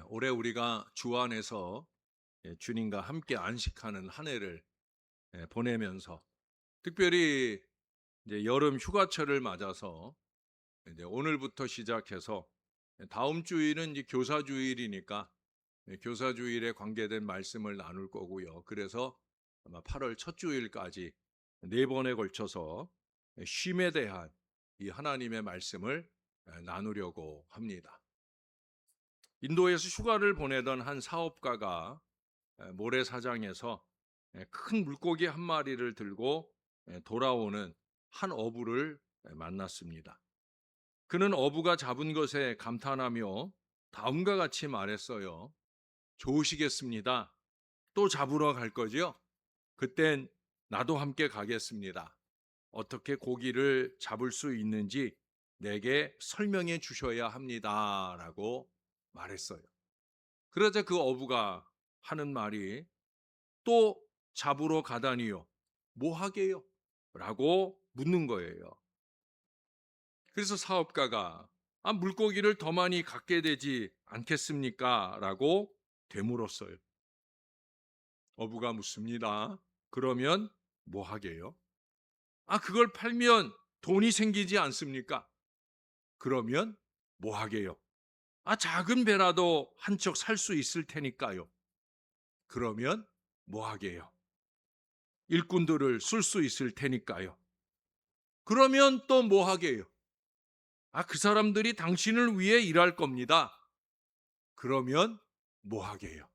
올해 우리가 주 안에서 주님과 함께 안식하는 한 해를 보내면서 특별히 이제 여름 휴가철을 맞아서 이제 오늘부터 시작해서 다음 주일은 이제 교사주일이니까 교사주일에 관계된 말씀을 나눌 거고요. 그래서 아마 8월 첫 주일까지 네 번에 걸쳐서 쉼에 대한 이 하나님의 말씀을 나누려고 합니다. 인도에서 휴가를 보내던 한 사업가가 모래사장에서 큰 물고기 한 마리를 들고 돌아오는 한 어부를 만났습니다. 그는 어부가 잡은 것에 감탄하며 다음과 같이 말했어요. 좋으시겠습니다. 또 잡으러 갈 거지요? 그땐 나도 함께 가겠습니다. 어떻게 고기를 잡을 수 있는지 내게 설명해 주셔야 합니다. 라고 말했어요. 그러자 그 어부가 하는 말이 또 잡으러 가다니요. 뭐 하게요? 라고 묻는 거예요. 그래서 사업가가 물고기를 더 많이 갖게 되지 않겠습니까? 라고 되물었어요. 어부가 묻습니다. 그러면 뭐 하게요? 그걸 팔면 돈이 생기지 않습니까? 그러면 뭐 하게요? 작은 배라도 한 척 살 수 있을 테니까요. 그러면 뭐 하게요? 일꾼들을 쓸 수 있을 테니까요. 그러면 또 뭐 하게요? 그 사람들이 당신을 위해 일할 겁니다. 그러면 뭐 하게요?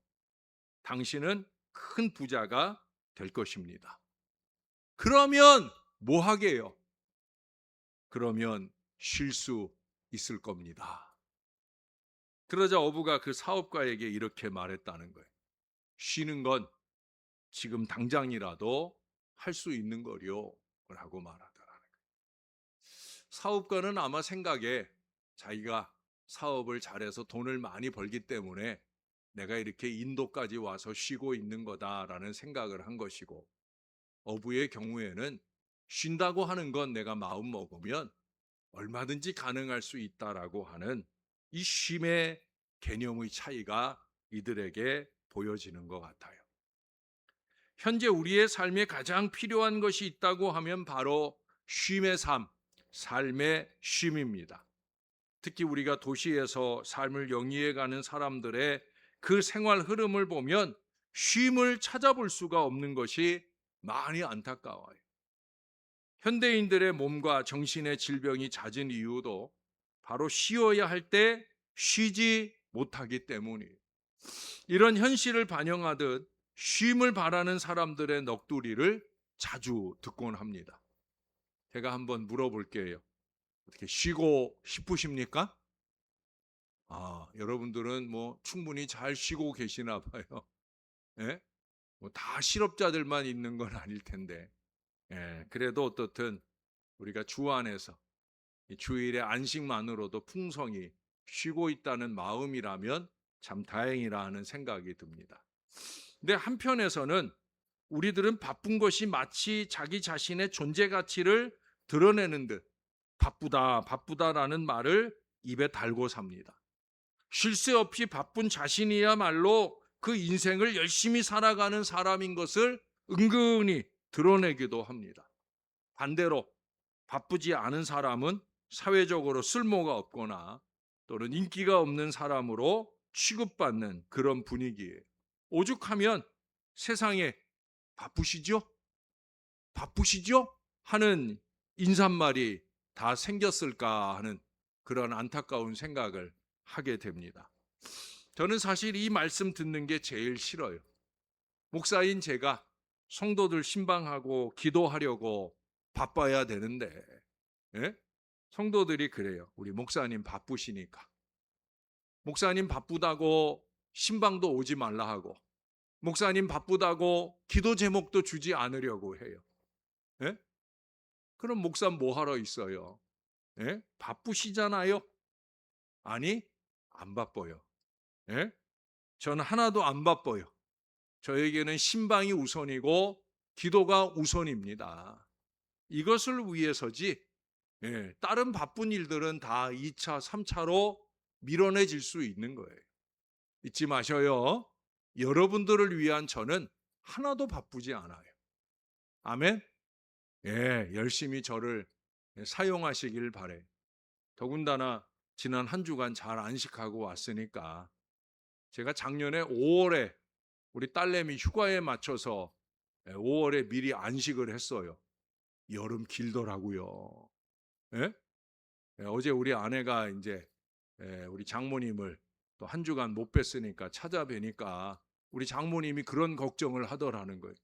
당신은 큰 부자가 될 것입니다. 그러면 뭐 하게요? 그러면 쉴 수 있을 겁니다. 그러자 어부가 그 사업가에게 이렇게 말했다는 거예요. 쉬는 건 지금 당장이라도 할 수 있는 거요. 라고 말하더라는 거예요. 사업가는 아마 생각에 자기가 사업을 잘해서 돈을 많이 벌기 때문에 내가 이렇게 인도까지 와서 쉬고 있는 거다라는 생각을 한 것이고, 어부의 경우에는 쉰다고 하는 건 내가 마음 먹으면 얼마든지 가능할 수 있다라고 하는 이 쉼의 개념의 차이가 이들에게 보여지는 것 같아요. 현재 우리의 삶에 가장 필요한 것이 있다고 하면 바로 쉼의 삶, 삶의 쉼입니다. 특히 우리가 도시에서 삶을 영위해가는 사람들의 그 생활 흐름을 보면 쉼을 찾아볼 수가 없는 것이 많이 안타까워요. 현대인들의 몸과 정신의 질병이 잦은 이유도 바로 쉬어야 할 때 쉬지 못하기 때문이에요. 이런 현실을 반영하듯 쉼을 바라는 사람들의 넋두리를 자주 듣곤 합니다. 제가 한번 물어볼게요. 어떻게 쉬고 싶으십니까? 여러분들은 뭐 충분히 잘 쉬고 계시나 봐요. 예? 다 실업자들만 있는 건 아닐 텐데. 예, 그래도 어떻든 우리가 주 안에서 이 주일의 안식만으로도 풍성히 쉬고 있다는 마음이라면 참 다행이라 하는 생각이 듭니다. 근데 한편에서는 우리들은 바쁜 것이 마치 자기 자신의 존재 가치를 드러내는 듯 바쁘다, 바쁘다라는 말을 입에 달고 삽니다. 쉴 새 없이 바쁜 자신이야말로 그 인생을 열심히 살아가는 사람인 것을 은근히 드러내기도 합니다. 반대로 바쁘지 않은 사람은 사회적으로 쓸모가 없거나 또는 인기가 없는 사람으로 취급받는 그런 분위기예요. 오죽하면 세상에 바쁘시죠? 바쁘시죠? 하는 인사말이 다 생겼을까 하는 그런 안타까운 생각을 하게 됩니다. 저는 사실 이 말씀 듣는 게 제일 싫어요. 목사인 제가 성도들 신방하고 기도하려고 바빠야 되는데, 예? 성도들이 그래요. 우리 목사님 바쁘시니까. 목사님 바쁘다고 신방도 오지 말라 하고, 목사님 바쁘다고 기도 제목도 주지 않으려고 해요. 예? 그럼 목사 뭐 하러 있어요? 예? 바쁘시잖아요? 아니, 안 바빠요. 예? 저는 하나도 안 바빠요. 저에게는 신방이 우선이고 기도가 우선입니다. 이것을 위해서지, 다른 바쁜 일들은 다 2차, 3차로 밀어내질 수 있는 거예요. 잊지 마셔요. 여러분들을 위한 저는 하나도 바쁘지 않아요. 아멘. 예, 열심히 저를 사용하시길 바래. 더군다나 지난 한 주간 잘 안식하고 왔으니까 제가 작년에 5월에 우리 딸내미 휴가에 맞춰서 5월에 미리 안식을 했어요. 여름 길더라고요. 예? 어제 우리 아내가 이제 우리 장모님을 또 한 주간 못 뵀으니까 찾아뵈니까 우리 장모님이 그런 걱정을 하더라는 거예요.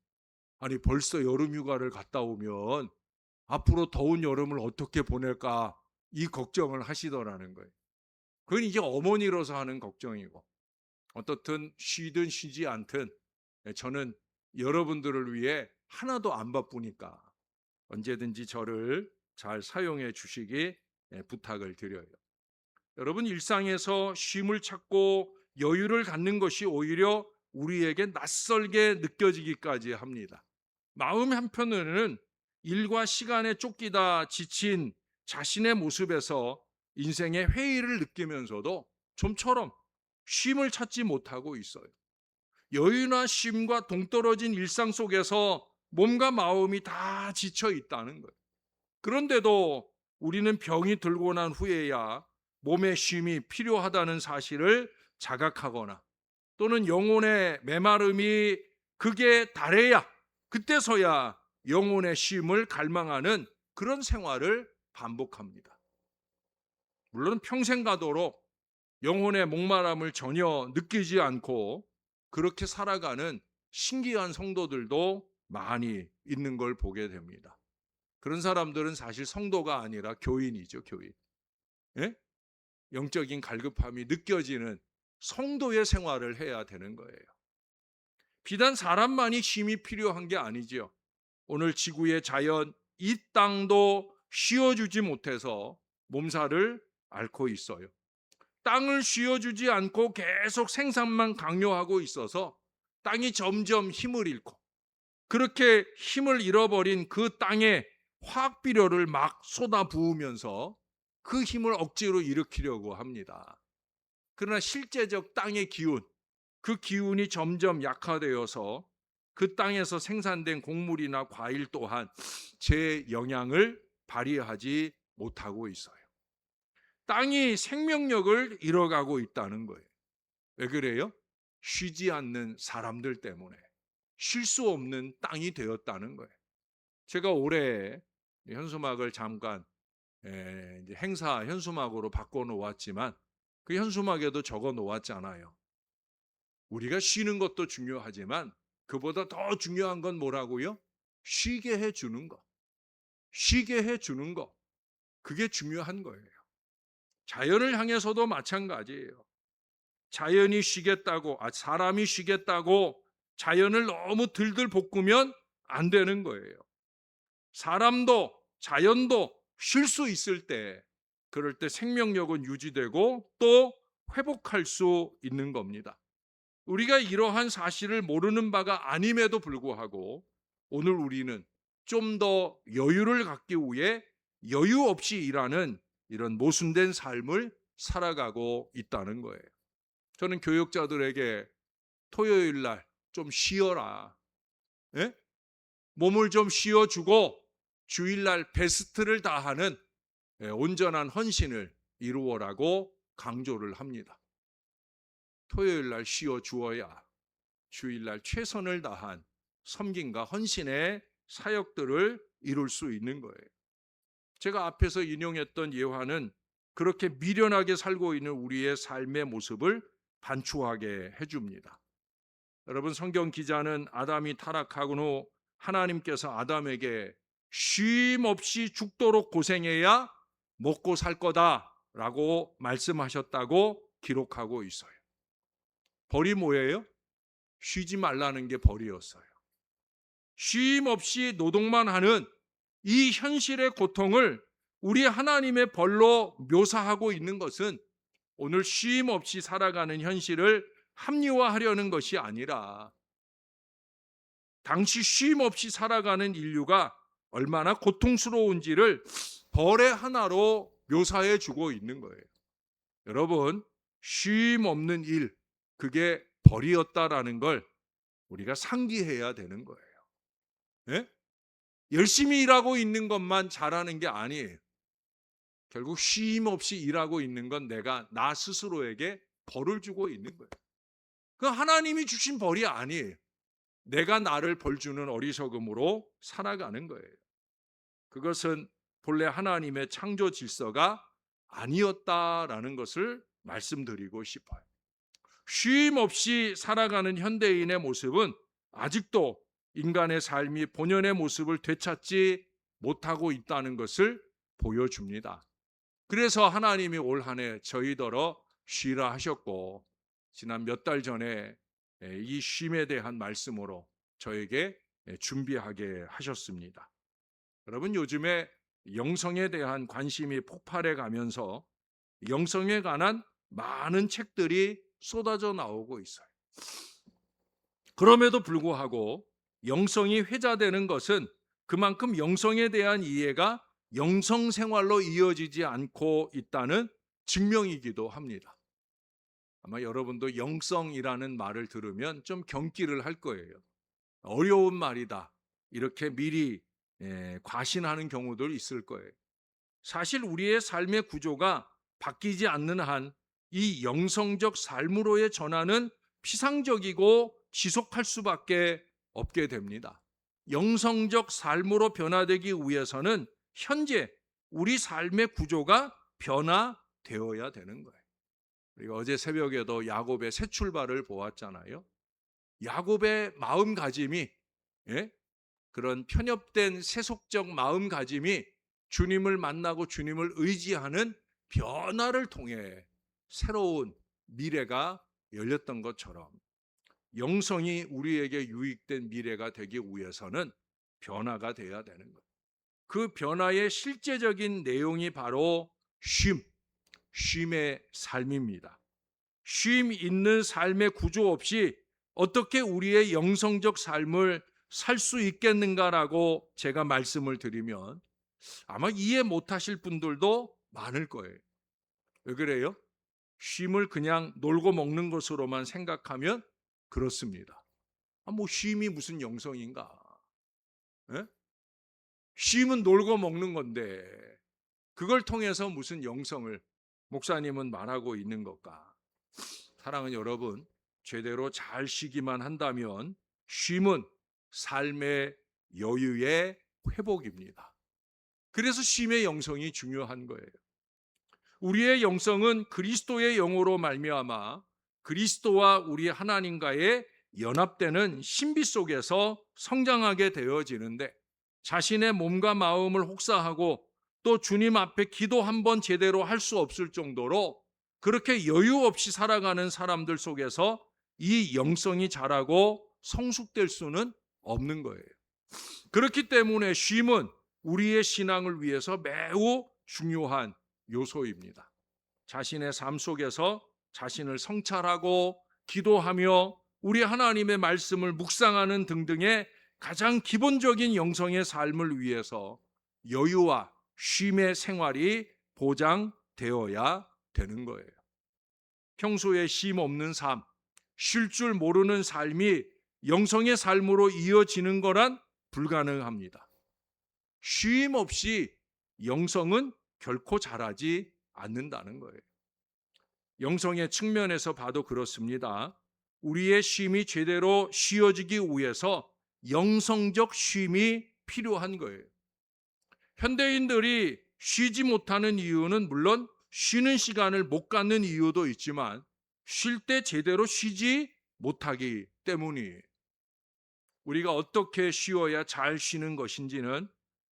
아니 벌써 여름 휴가를 갔다 오면 앞으로 더운 여름을 어떻게 보낼까 이 걱정을 하시더라는 거예요. 그건 이제 어머니로서 하는 걱정이고 어떻든 쉬든 쉬지 않든 저는 여러분들을 위해 하나도 안 바쁘니까 언제든지 저를 잘 사용해 주시기 부탁을 드려요. 여러분 일상에서 쉼을 찾고 여유를 갖는 것이 오히려 우리에게 낯설게 느껴지기까지 합니다. 마음 한편으로는 일과 시간에 쫓기다 지친 자신의 모습에서 인생의 회의를 느끼면서도 좀처럼 쉼을 찾지 못하고 있어요. 여유나 쉼과 동떨어진 일상 속에서 몸과 마음이 다 지쳐 있다는 거예요. 그런데도 우리는 병이 들고 난 후에야 몸의 쉼이 필요하다는 사실을 자각하거나 또는 영혼의 메마름이 극에 달해야 그때서야 영혼의 쉼을 갈망하는 그런 생활을 반복합니다. 물론 평생 가도록 영혼의 목마름을 전혀 느끼지 않고 그렇게 살아가는 신기한 성도들도 많이 있는 걸 보게 됩니다. 그런 사람들은 사실 성도가 아니라 교인이죠, 교인. 예? 영적인 갈급함이 느껴지는 성도의 생활을 해야 되는 거예요. 비단 사람만이 쉼이 필요한 게 아니죠. 오늘 지구의 자연, 이 땅도 쉬어주지 못해서 몸살을 앓고 있어요. 땅을 쉬어주지 않고 계속 생산만 강요하고 있어서 땅이 점점 힘을 잃고 그렇게 힘을 잃어버린 그 땅에 화학비료를 막 쏟아부으면서 그 힘을 억지로 일으키려고 합니다. 그러나 실제적 땅의 기운, 그 기운이 점점 약화되어서 그 땅에서 생산된 곡물이나 과일 또한 제 영향을 발휘하지 못하고 있어요. 땅이 생명력을 잃어가고 있다는 거예요. 왜 그래요? 쉬지 않는 사람들 때문에 쉴 수 없는 땅이 되었다는 거예요. 제가 올해 현수막을 잠깐 행사 현수막으로 바꿔놓았지만 그 현수막에도 적어 놓았잖아요. 우리가 쉬는 것도 중요하지만 그보다 더 중요한 건 뭐라고요? 쉬게 해주는 것. 쉬게 해주는 것. 그게 중요한 거예요. 자연을 향해서도 마찬가지예요. 자연이 쉬겠다고, 사람이 쉬겠다고 자연을 너무 들들 볶으면 안 되는 거예요. 사람도 자연도 쉴 수 있을 때, 그럴 때 생명력은 유지되고 또 회복할 수 있는 겁니다. 우리가 이러한 사실을 모르는 바가 아님에도 불구하고 오늘 우리는 좀 더 여유를 갖기 위해 여유 없이 일하는 이런 모순된 삶을 살아가고 있다는 거예요. 저는 교육자들에게 토요일 날 좀 쉬어라. 예? 몸을 좀 쉬어주고 주일날 베스트를 다하는 온전한 헌신을 이루어라고 강조를 합니다. 토요일 날 쉬어 주어야 주일날 최선을 다한 섬김과 헌신의 사역들을 이룰 수 있는 거예요. 제가 앞에서 인용했던 예화는 그렇게 미련하게 살고 있는 우리의 삶의 모습을 반추하게 해줍니다. 여러분, 성경 기자는 아담이 타락하고 후 하나님께서 아담에게 쉼 없이 죽도록 고생해야 먹고 살 거다라고 말씀하셨다고 기록하고 있어요. 벌이 뭐예요? 쉬지 말라는 게 벌이었어요. 쉼 없이 노동만 하는 이 현실의 고통을 우리 하나님의 벌로 묘사하고 있는 것은 오늘 쉼 없이 살아가는 현실을 합리화하려는 것이 아니라 당시 쉼 없이 살아가는 인류가 얼마나 고통스러운지를 벌의 하나로 묘사해 주고 있는 거예요. 여러분, 쉼 없는 일, 그게 벌이었다라는 걸 우리가 상기해야 되는 거예요. 예? 열심히 일하고 있는 것만 잘하는 게 아니에요. 결국 쉼 없이 일하고 있는 건 내가 나 스스로에게 벌을 주고 있는 거예요. 그 하나님이 주신 벌이 아니에요. 내가 나를 벌 주는 어리석음으로 살아가는 거예요. 그것은 본래 하나님의 창조 질서가 아니었다라는 것을 말씀드리고 싶어요. 쉼 없이 살아가는 현대인의 모습은 아직도 인간의 삶이 본연의 모습을 되찾지 못하고 있다는 것을 보여줍니다. 그래서 하나님이 올 한 해 저희더러 쉬라 하셨고, 지난 몇 달 전에 이 쉼에 대한 말씀으로 저에게 준비하게 하셨습니다. 여러분, 요즘에 영성에 대한 관심이 폭발해 가면서 영성에 관한 많은 책들이 쏟아져 나오고 있어요. 그럼에도 불구하고 영성이 회자되는 것은 그만큼 영성에 대한 이해가 영성 생활로 이어지지 않고 있다는 증명이기도 합니다. 아마 여러분도 영성이라는 말을 들으면 좀 경기를 할 거예요. 어려운 말이다, 이렇게 미리 과신하는 경우도 있을 거예요. 사실 우리의 삶의 구조가 바뀌지 않는 한 이 영성적 삶으로의 전환은 피상적이고 지속할 수밖에 없게 됩니다. 영성적 삶으로 변화되기 위해서는 현재 우리 삶의 구조가 변화되어야 되는 거예요. 우리가 어제 새벽에도 야곱의 새 출발을 보았잖아요. 야곱의 마음가짐이, 그런 편협된 세속적 마음가짐이 주님을 만나고 주님을 의지하는 변화를 통해 새로운 미래가 열렸던 것처럼, 영성이 우리에게 유익된 미래가 되기 위해서는 변화가 돼야 되는 거예요. 그 변화의 실제적인 내용이 바로 쉼의 삶입니다. 쉼 있는 삶의 구조 없이 어떻게 우리의 영성적 삶을 살 수 있겠는가라고 제가 말씀을 드리면 아마 이해 못하실 분들도 많을 거예요. 왜 그래요? 쉼을 그냥 놀고 먹는 것으로만 생각하면 그렇습니다. 뭐 쉼이 무슨 영성인가? 예? 쉼은 놀고 먹는 건데 그걸 통해서 무슨 영성을 목사님은 말하고 있는 것까? 사랑하는 여러분, 제대로 잘 쉬기만 한다면 쉼은 삶의 여유의 회복입니다. 그래서 쉼의 영성이 중요한 거예요. 우리의 영성은 그리스도의 영으로 말미암아 그리스도와 우리 하나님과의 연합되는 신비 속에서 성장하게 되어지는데, 자신의 몸과 마음을 혹사하고 또 주님 앞에 기도 한번 제대로 할 수 없을 정도로 그렇게 여유 없이 살아가는 사람들 속에서 이 영성이 자라고 성숙될 수는 없는 거예요. 그렇기 때문에 쉼은 우리의 신앙을 위해서 매우 중요한 요소입니다. 자신의 삶 속에서 자신을 성찰하고 기도하며 우리 하나님의 말씀을 묵상하는 등등의 가장 기본적인 영성의 삶을 위해서 여유와 쉼의 생활이 보장되어야 되는 거예요. 평소에 쉼 없는 삶, 쉴 줄 모르는 삶이 영성의 삶으로 이어지는 거란 불가능합니다. 쉼 없이 영성은 결코 자라지 않는다는 거예요. 영성의 측면에서 봐도 그렇습니다. 우리의 쉼이 제대로 쉬어지기 위해서 영성적 쉼이 필요한 거예요. 현대인들이 쉬지 못하는 이유는 물론 쉬는 시간을 못 갖는 이유도 있지만 쉴 때 제대로 쉬지 못하기 때문이에요. 우리가 어떻게 쉬어야 잘 쉬는 것인지는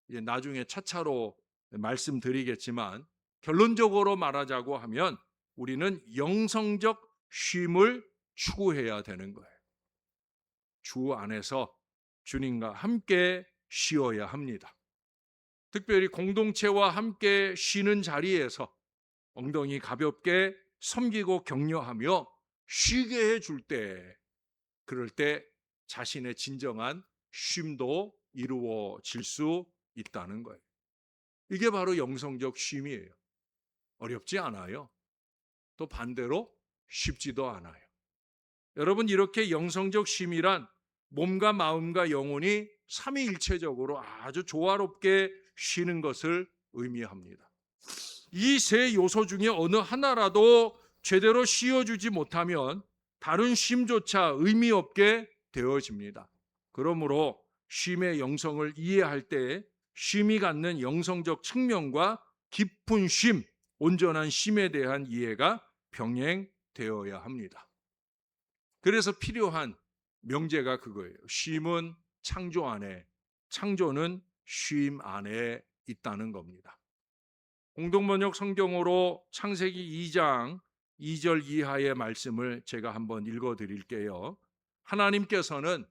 이제 나중에 차차로 말씀드리겠지만, 결론적으로 말하자고 하면 우리는 영성적 쉼을 추구해야 되는 거예요. 주 안에서 주님과 함께 쉬어야 합니다. 특별히 공동체와 함께 쉬는 자리에서 엉덩이 가볍게 섬기고 격려하며 쉬게 해줄 때, 그럴 때 자신의 진정한 쉼도 이루어질 수 있다는 거예요. 이게 바로 영성적 쉼이에요. 어렵지 않아요. 또 반대로 쉽지도 않아요. 여러분, 이렇게 영성적 쉼이란 몸과 마음과 영혼이 삼위일체적으로 아주 조화롭게 쉬는 것을 의미합니다. 이 세 요소 중에 어느 하나라도 제대로 쉬어주지 못하면 다른 쉼조차 의미 없게 되어집니다. 그러므로 쉼의 영성을 이해할 때 쉼이 갖는 영성적 측면과 깊은 쉼, 온전한 쉼에 대한 이해가 병행되어야 합니다. 그래서 필요한 명제가 그거예요. 쉼은 창조 안에, 창조는 쉼 안에 있다는 겁니다. 공동번역 성경으로 창세기 2장 2절 이하의 말씀을 제가 한번 읽어드릴게요. 하나님께서는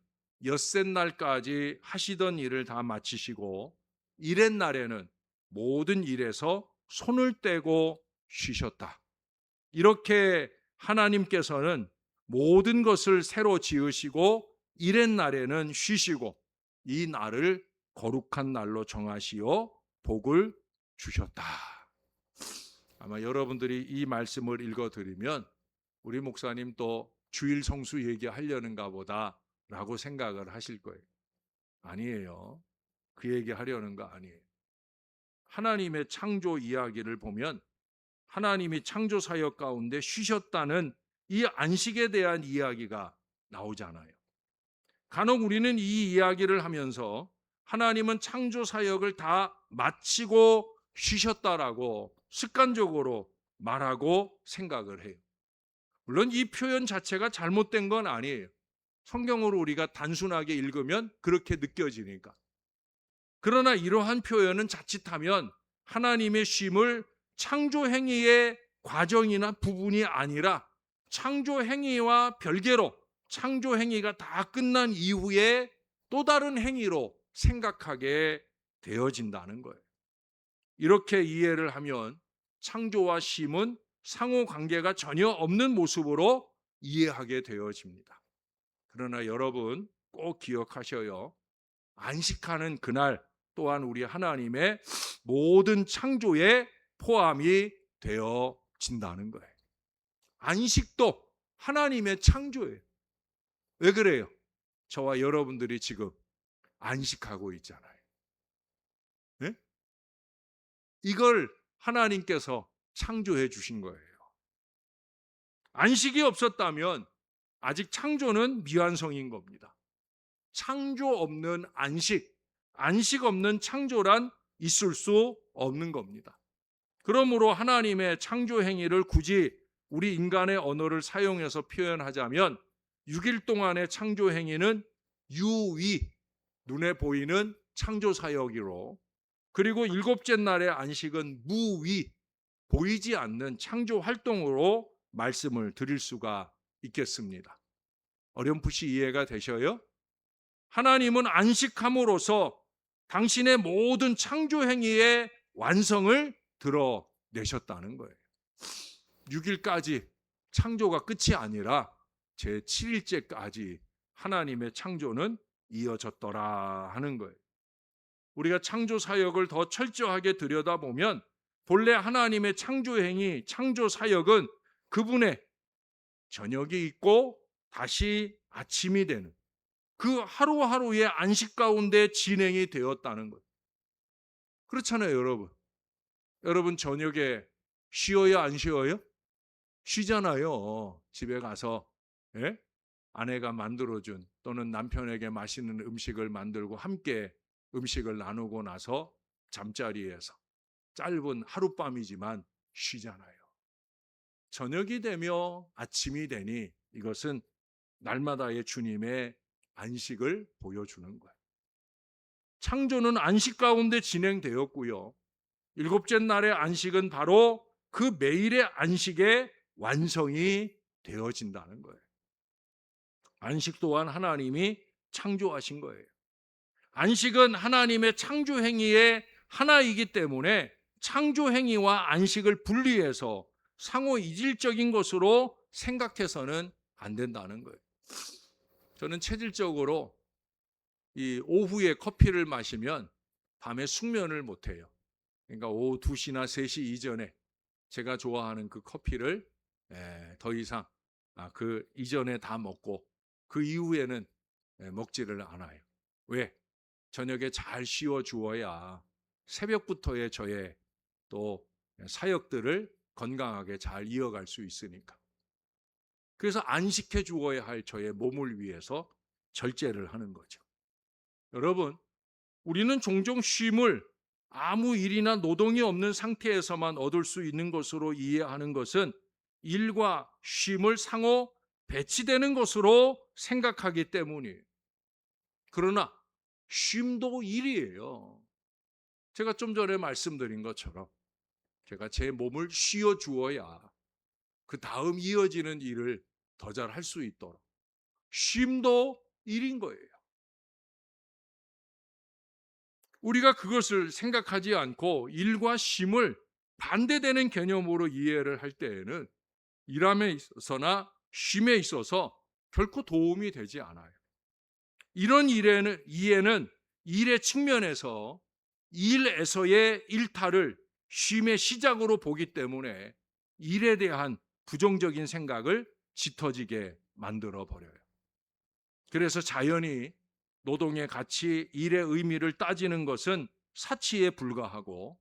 엿새 날까지 하시던 일을 다 마치시고 이렛 날에는 모든 일에서 손을 떼고 쉬셨다. 이렇게 하나님께서는 모든 것을 새로 지으시고 이렛 날에는 쉬시고 이 날을 거룩한 날로 정하시어 복을 주셨다. 아마 여러분들이 이 말씀을 읽어드리면 우리 목사님 또 주일 성수 얘기하려는가 보다 라고 생각을 하실 거예요. 아니에요. 그 얘기하려는 거 아니에요. 하나님의 창조 이야기를 보면 하나님이 창조 사역 가운데 쉬셨다는 이 안식에 대한 이야기가 나오잖아요. 간혹 우리는 이 이야기를 하면서 하나님은 창조 사역을 다 마치고 쉬셨다라고 습관적으로 말하고 생각을 해요. 물론 이 표현 자체가 잘못된 건 아니에요. 성경으로 우리가 단순하게 읽으면 그렇게 느껴지니까. 그러나 이러한 표현은 자칫하면 하나님의 쉼을 창조 행위의 과정이나 부분이 아니라 창조 행위와 별개로 창조 행위가 다 끝난 이후에 또 다른 행위로 생각하게 되어진다는 거예요. 이렇게 이해를 하면 창조와 쉼은 상호 관계가 전혀 없는 모습으로 이해하게 되어집니다. 그러나 여러분 꼭 기억하셔요. 안식하는 그날 또한 우리 하나님의 모든 창조에 포함이 되어진다는 거예요. 안식도 하나님의 창조예요. 왜 그래요? 저와 여러분들이 지금 안식하고 있잖아요. 네? 이걸 하나님께서 창조해 주신 거예요. 안식이 없었다면 아직 창조는 미완성인 겁니다. 창조 없는 안식, 안식 없는 창조란 있을 수 없는 겁니다. 그러므로 하나님의 창조 행위를 굳이 우리 인간의 언어를 사용해서 표현하자면 6일 동안의 창조 행위는 유위, 눈에 보이는 창조 사역이로, 그리고 일곱째 날의 안식은 무위, 보이지 않는 창조 활동으로 말씀을 드릴 수가 있겠습니다. 어렴풋이 이해가 되셔요? 하나님은 안식함으로써 당신의 모든 창조 행위의 완성을 드러내셨다는 거예요. 6일까지 창조가 끝이 아니라 제7일째까지 하나님의 창조는 이어졌더라 하는 거예요. 우리가 창조 사역을 더 철저하게 들여다보면 본래 하나님의 창조 행위, 창조 사역은 그분의 저녁이 있고 다시 아침이 되는 그 하루하루의 안식 가운데 진행이 되었다는 것. 그렇잖아요, 여러분. 여러분 저녁에 쉬어요, 안 쉬어요? 쉬잖아요. 집에 가서 예? 아내가 만들어준 또는 남편에게 맛있는 음식을 만들고 함께 음식을 나누고 나서 잠자리에서 짧은 하룻밤이지만 쉬잖아요. 저녁이 되며 아침이 되니 이것은 날마다의 주님의 안식을 보여주는 거예요. 창조는 안식 가운데 진행되었고요. 일곱째 날의 안식은 바로 그 매일의 안식의 완성이 되어진다는 거예요. 안식 또한 하나님이 창조하신 거예요. 안식은 하나님의 창조 행위의 하나이기 때문에 창조 행위와 안식을 분리해서 상호 이질적인 것으로 생각해서는 안 된다는 거예요. 저는 체질적으로 이 오후에 커피를 마시면 밤에 숙면을 못 해요. 그러니까 오후 2시나 3시 이전에 제가 좋아하는 그 커피를 더 이상 그 이전에 다 먹고 그 이후에는 먹지를 않아요. 왜? 저녁에 잘 쉬어 주어야 새벽부터의 저의 또 사역들을 건강하게 잘 이어갈 수 있으니까. 그래서 안식해 주어야 할 저의 몸을 위해서 절제를 하는 거죠. 여러분, 우리는 종종 쉼을 아무 일이나 노동이 없는 상태에서만 얻을 수 있는 것으로 이해하는 것은 일과 쉼을 상호 배치되는 것으로 생각하기 때문이에요. 그러나 쉼도 일이에요. 제가 좀 전에 말씀드린 것처럼 제가 제 몸을 쉬어 주어야 그 다음 이어지는 일을 더 잘 할 수 있도록 쉼도 일인 거예요. 우리가 그것을 생각하지 않고 일과 쉼을 반대되는 개념으로 이해를 할 때에는 일함에 있어서나 쉼에 있어서 결코 도움이 되지 않아요. 이런 이해는 일의 측면에서 일에서의 일탈을 쉼의 시작으로 보기 때문에 일에 대한 부정적인 생각을 짙어지게 만들어 버려요. 그래서 자연히 노동의 가치, 일의 의미를 따지는 것은 사치에 불과하고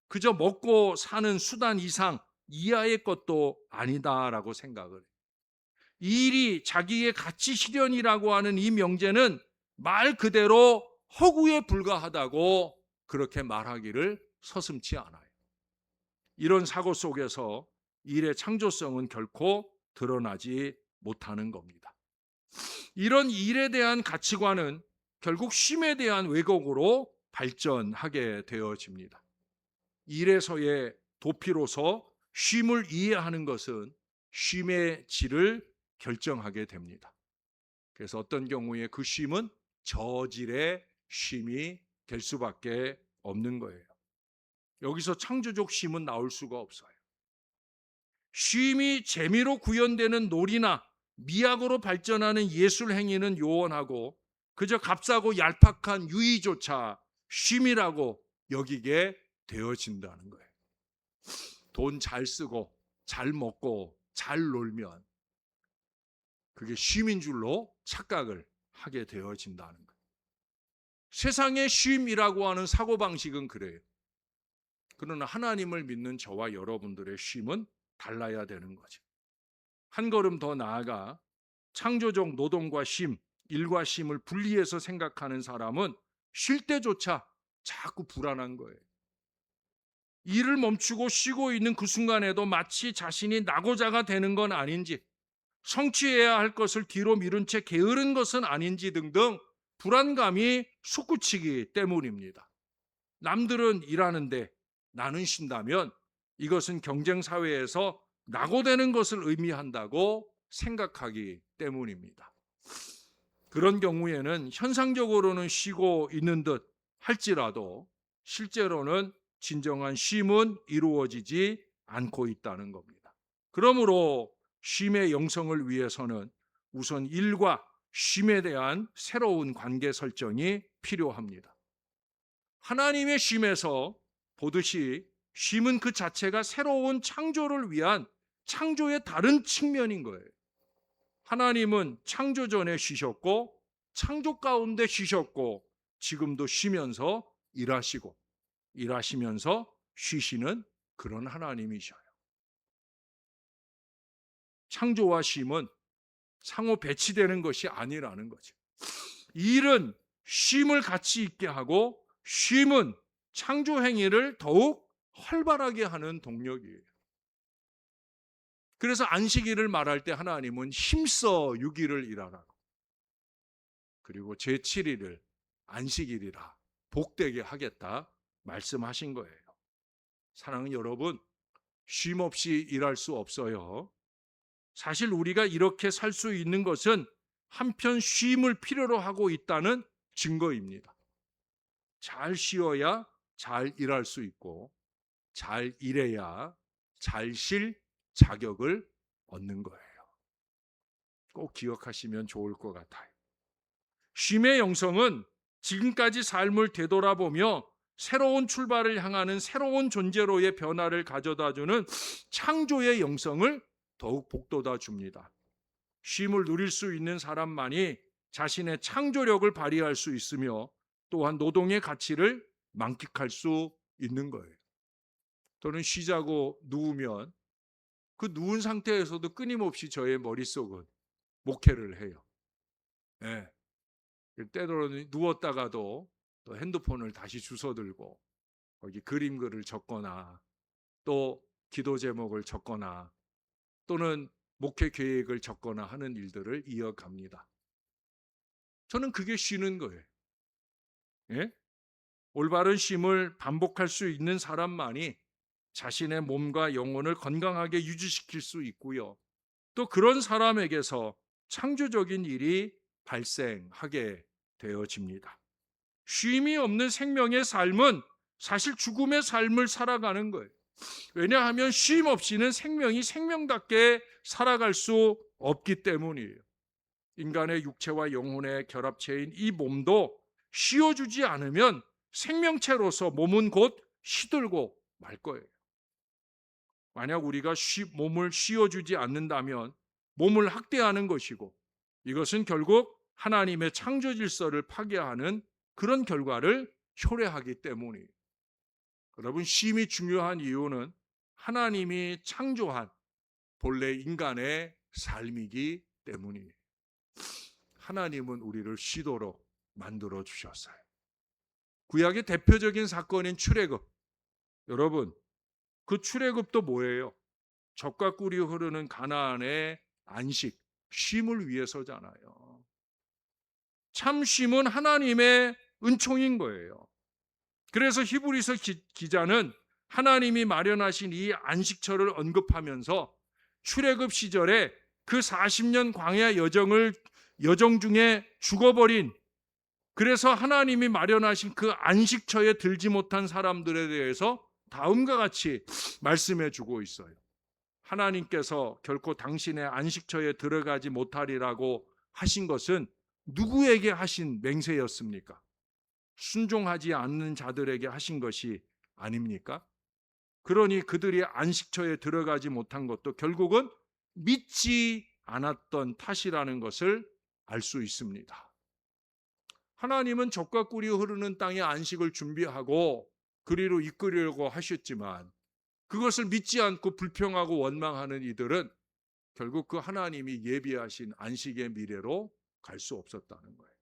그저 먹고 사는 수단 이상 이하의 것도 아니다라고 생각을 해요. 일이 자기의 가치 실현이라고 하는 이 명제는 말 그대로 허구에 불과하다고 그렇게 말하기를 서슴지 않아요. 이런 사고 속에서 일의 창조성은 결코 드러나지 못하는 겁니다. 이런 일에 대한 가치관은 결국 쉼에 대한 왜곡으로 발전하게 되어집니다. 일에서의 도피로서 쉼을 이해하는 것은 쉼의 질을 결정하게 됩니다. 그래서 어떤 경우에 그 쉼은 저질의 쉼이 될 수밖에 없는 거예요. 여기서 창조적 쉼은 나올 수가 없어요. 쉼이 재미로 구현되는 놀이나 미학으로 발전하는 예술 행위는 요원하고 그저 값싸고 얄팍한 유의조차 쉼이라고 여기게 되어진다는 거예요. 돈 잘 쓰고 잘 먹고 잘 놀면 그게 쉼인 줄로 착각을 하게 되어진다는 거예요. 세상의 쉼이라고 하는 사고방식은 그래요. 그러나 하나님을 믿는 저와 여러분들의 쉼은 달라야 되는 거죠. 한 걸음 더 나아가 창조적 노동과 쉼, 일과 쉼을 분리해서 생각하는 사람은 쉴 때조차 자꾸 불안한 거예요. 일을 멈추고 쉬고 있는 그 순간에도 마치 자신이 낙오자가 되는 건 아닌지, 성취해야 할 것을 뒤로 미룬 채 게으른 것은 아닌지 등등 불안감이 솟구치기 때문입니다. 남들은 일하는데 나는 쉰다면 이것은 경쟁사회에서 낙오되는 것을 의미한다고 생각하기 때문입니다. 그런 경우에는 현상적으로는 쉬고 있는 듯 할지라도 실제로는 진정한 쉼은 이루어지지 않고 있다는 겁니다. 그러므로 쉼의 영성을 위해서는 우선 일과 쉼에 대한 새로운 관계 설정이 필요합니다. 하나님의 쉼에서 보듯이 쉼은 그 자체가 새로운 창조를 위한 창조의 다른 측면인 거예요. 하나님은 창조 전에 쉬셨고 창조 가운데 쉬셨고 지금도 쉬면서 일하시면서 쉬시는 그런 하나님이셔요. 창조와 쉼은 상호 배치되는 것이 아니라는 거죠. 일은 쉼을 가치 있게 하고 쉼은 창조 행위를 더욱 활발하게 하는 동력이에요. 그래서 안식일을 말할 때 하나님은 힘써 6일을 일하라고 그리고 제7일을 안식일이라 복되게 하겠다 말씀하신 거예요. 사랑하는 여러분, 쉼 없이 일할 수 없어요. 사실 우리가 이렇게 살 수 있는 것은 한편 쉼을 필요로 하고 있다는 증거입니다. 잘 쉬어야 잘 일할 수 있고 잘 일해야 잘 쉴 자격을 얻는 거예요. 꼭 기억하시면 좋을 것 같아요. 쉼의 영성은 지금까지 삶을 되돌아보며 새로운 출발을 향하는 새로운 존재로의 변화를 가져다주는 창조의 영성을 더욱 복돋아 줍니다. 쉼을 누릴 수 있는 사람만이 자신의 창조력을 발휘할 수 있으며 또한 노동의 가치를 만끽할 수 있는 거예요. 또는 쉬자고 누우면 그 누운 상태에서도 끊임없이 저의 머릿속은 목회를 해요. 예. 때로는 누웠다가도 또 핸드폰을 다시 주워들고 거기 그림글을 적거나 또 기도 제목을 적거나 또는 목회 계획을 적거나 하는 일들을 이어갑니다. 저는 그게 쉬는 거예요. 예? 올바른 쉼을 반복할 수 있는 사람만이 자신의 몸과 영혼을 건강하게 유지시킬 수 있고요. 또 그런 사람에게서 창조적인 일이 발생하게 되어집니다. 쉼이 없는 생명의 삶은 사실 죽음의 삶을 살아가는 거예요. 왜냐하면 쉼 없이는 생명이 생명답게 살아갈 수 없기 때문이에요. 인간의 육체와 영혼의 결합체인 이 몸도 쉬어주지 않으면 생명체로서 몸은 곧 시들고 말 거예요. 만약 우리가 몸을 쉬어주지 않는다면 몸을 학대하는 것이고 이것은 결국 하나님의 창조 질서를 파괴하는 그런 결과를 초래하기 때문이에요. 여러분, 쉼이 중요한 이유는 하나님이 창조한 본래 인간의 삶이기 때문이에요. 하나님은 우리를 쉬도록 만들어 주셨어요. 구약의 대표적인 사건인 출애굽. 여러분, 그 출애굽도 뭐예요? 젖과 꿀이 흐르는 가나안의 안식, 쉼을 위해서잖아요. 참 쉼은 하나님의 은총인 거예요. 그래서 히브리서 기자는 하나님이 마련하신 이 안식처를 언급하면서 출애굽 시절에 그 40년 광야 여정 중에 죽어버린, 그래서 하나님이 마련하신 그 안식처에 들지 못한 사람들에 대해서 다음과 같이 말씀해 주고 있어요. 하나님께서 결코 당신의 안식처에 들어가지 못하리라고 하신 것은 누구에게 하신 맹세였습니까? 순종하지 않는 자들에게 하신 것이 아닙니까? 그러니 그들이 안식처에 들어가지 못한 것도 결국은 믿지 않았던 탓이라는 것을 알 수 있습니다. 하나님은 젖과 꿀이 흐르는 땅에 안식을 준비하고 그리로 이끌려고 하셨지만 그것을 믿지 않고 불평하고 원망하는 이들은 결국 그 하나님이 예비하신 안식의 미래로 갈 수 없었다는 거예요.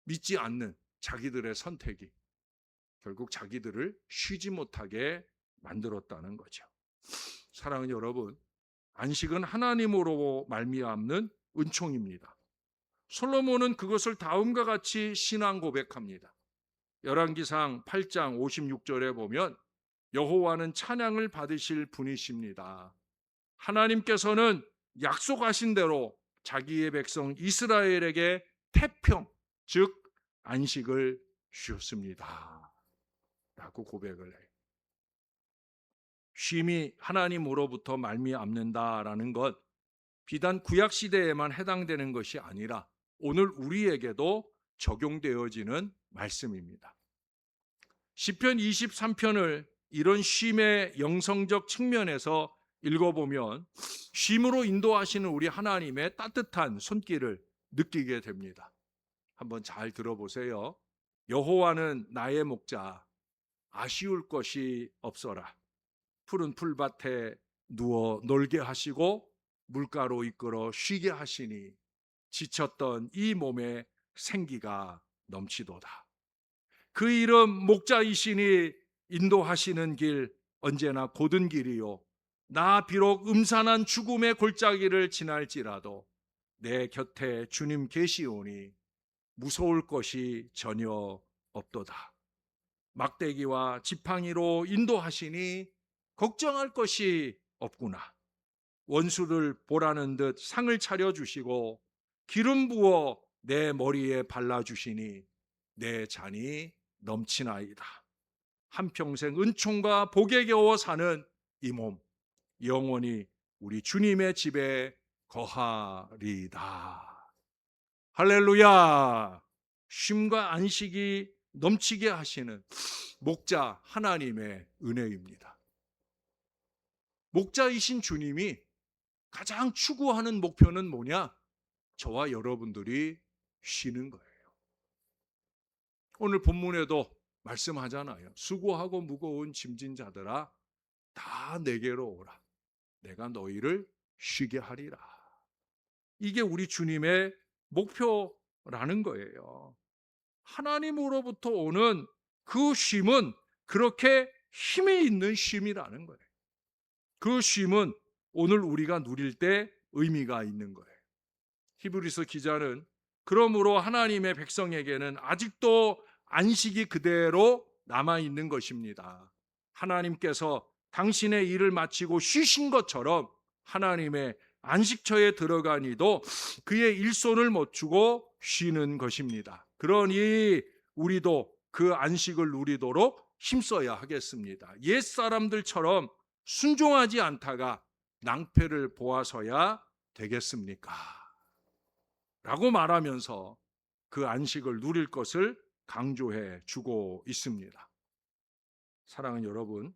믿지 않는 자기들의 선택이 결국 자기들을 쉬지 못하게 만들었다는 거죠. 사랑하는 여러분, 안식은 하나님으로 말미암는 은총입니다. 솔로몬은 그것을 다음과 같이 신앙 고백합니다. 열왕기상 8장 56절에 보면 여호와는 찬양을 받으실 분이십니다. 하나님께서는 약속하신 대로 자기의 백성 이스라엘에게 태평, 즉 안식을 주셨습니다 라고 고백을 해요. 쉼이 하나님으로부터 말미암는다라는 것 비단 구약 시대에만 해당되는 것이 아니라 오늘 우리에게도 적용되어지는 말씀입니다. 시편 23편을 이런 쉼의 영성적 측면에서 읽어보면 쉼으로 인도하시는 우리 하나님의 따뜻한 손길을 느끼게 됩니다. 한번 잘 들어보세요. 여호와는 나의 목자, 아쉬울 것이 없어라. 푸른 풀밭에 누워 놀게 하시고 물가로 이끌어 쉬게 하시니 지쳤던 이 몸에 생기가 넘치도다. 그 이름 목자이시니 인도하시는 길 언제나 곧은 길이요. 나 비록 음산한 죽음의 골짜기를 지날지라도 내 곁에 주님 계시오니 무서울 것이 전혀 없도다. 막대기와 지팡이로 인도하시니 걱정할 것이 없구나. 원수를 보라는 듯 상을 차려주시고 기름 부어 내 머리에 발라주시니 내 잔이 넘치나이다. 한평생 은총과 복에 겨워 사는 이 몸 영원히 우리 주님의 집에 거하리다. 할렐루야. 쉼과 안식이 넘치게 하시는 목자 하나님의 은혜입니다. 목자이신 주님이 가장 추구하는 목표는 뭐냐? 저와 여러분들이 쉬는 거예요. 오늘 본문에도 말씀하잖아요. 수고하고 무거운 짐진 자들아 다 내게로 오라. 내가 너희를 쉬게 하리라. 이게 우리 주님의 목표라는 거예요. 하나님으로부터 오는 그 쉼은 그렇게 힘이 있는 쉼이라는 거예요. 그 쉼은 오늘 우리가 누릴 때 의미가 있는 거예요. 히브리서 기자는 그러므로 하나님의 백성에게는 아직도 안식이 그대로 남아있는 것입니다. 하나님께서 당신의 일을 마치고 쉬신 것처럼 하나님의 안식처에 들어가니도 그의 일손을 멈추고 쉬는 것입니다. 그러니 우리도 그 안식을 누리도록 힘써야 하겠습니다. 옛 사람들처럼 순종하지 않다가 낭패를 보아서야 되겠습니까? 라고 말하면서 그 안식을 누릴 것을 강조해 주고 있습니다. 사랑하는 여러분,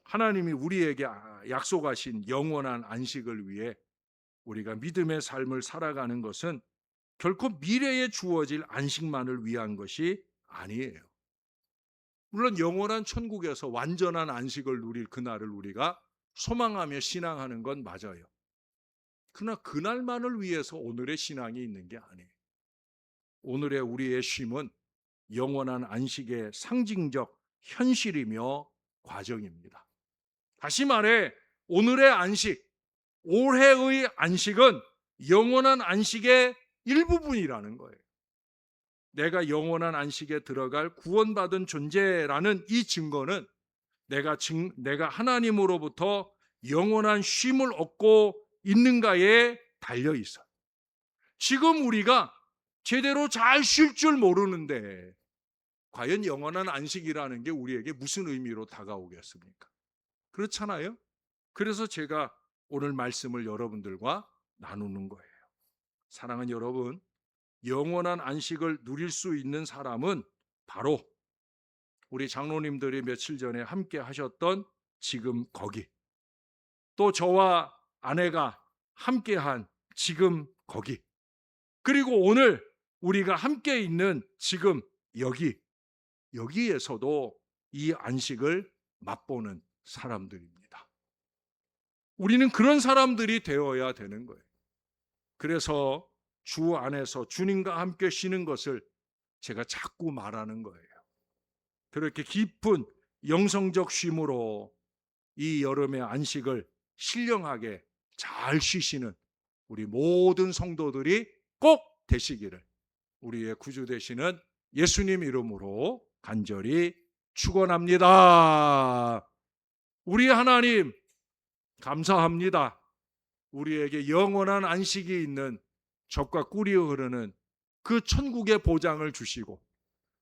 하나님이 우리에게 약속하신 영원한 안식을 위해 우리가 믿음의 삶을 살아가는 것은 결코 미래에 주어질 안식만을 위한 것이 아니에요. 물론 영원한 천국에서 완전한 안식을 누릴 그날을 우리가 소망하며 신앙하는 건 맞아요. 그러나 그날만을 위해서 오늘의 신앙이 있는 게 아니에요. 오늘의 우리의 쉼은 영원한 안식의 상징적 현실이며 과정입니다. 다시 말해 오늘의 안식, 올해의 안식은 영원한 안식의 일부분이라는 거예요. 내가 영원한 안식에 들어갈 구원받은 존재라는 이 증거는 내가 하나님으로부터 영원한 쉼을 얻고 있는가에 달려 있어요. 지금 우리가 제대로 잘 쉴 줄 모르는데 과연 영원한 안식이라는 게 우리에게 무슨 의미로 다가오겠습니까? 그렇잖아요. 그래서 제가 오늘 말씀을 여러분들과 나누는 거예요. 사랑하는 여러분, 영원한 안식을 누릴 수 있는 사람은 바로 우리 장로님들이 며칠 전에 함께 하셨던 지금 거기, 또 저와 아내가 함께한 지금 거기, 그리고 오늘 우리가 함께 있는 지금 여기에서도 이 안식을 맛보는 사람들입니다. 우리는 그런 사람들이 되어야 되는 거예요. 그래서 주 안에서 주님과 함께 쉬는 것을 제가 자꾸 말하는 거예요. 그렇게 깊은 영성적 쉼으로 이 여름의 안식을 신령하게 잘 쉬시는 우리 모든 성도들이 꼭 되시기를 우리의 구주 되시는 예수님 이름으로 간절히 축원합니다. 우리 하나님 감사합니다. 우리에게 영원한 안식이 있는 젖과 꿀이 흐르는 그 천국의 보장을 주시고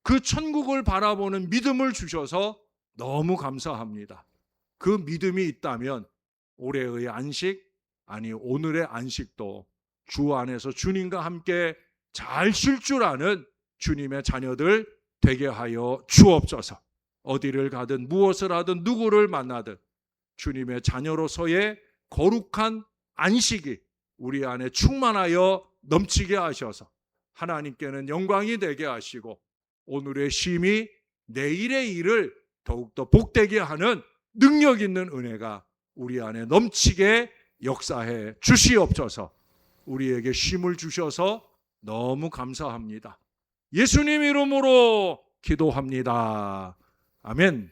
그 천국을 바라보는 믿음을 주셔서 너무 감사합니다. 그 믿음이 있다면 올해의 안식, 아니 오늘의 안식도 주 안에서 주님과 함께 잘 쉴 줄 아는 주님의 자녀들 되게 하여 주옵소서. 어디를 가든 무엇을 하든 누구를 만나든 주님의 자녀로서의 거룩한 안식이 우리 안에 충만하여 넘치게 하셔서 하나님께는 영광이 되게 하시고 오늘의 쉼이 내일의 일을 더욱더 복되게 하는 능력 있는 은혜가 우리 안에 넘치게 역사해 주시옵소서. 우리에게 쉼을 주셔서 너무 감사합니다. 예수님 이름으로 기도합니다. 아멘.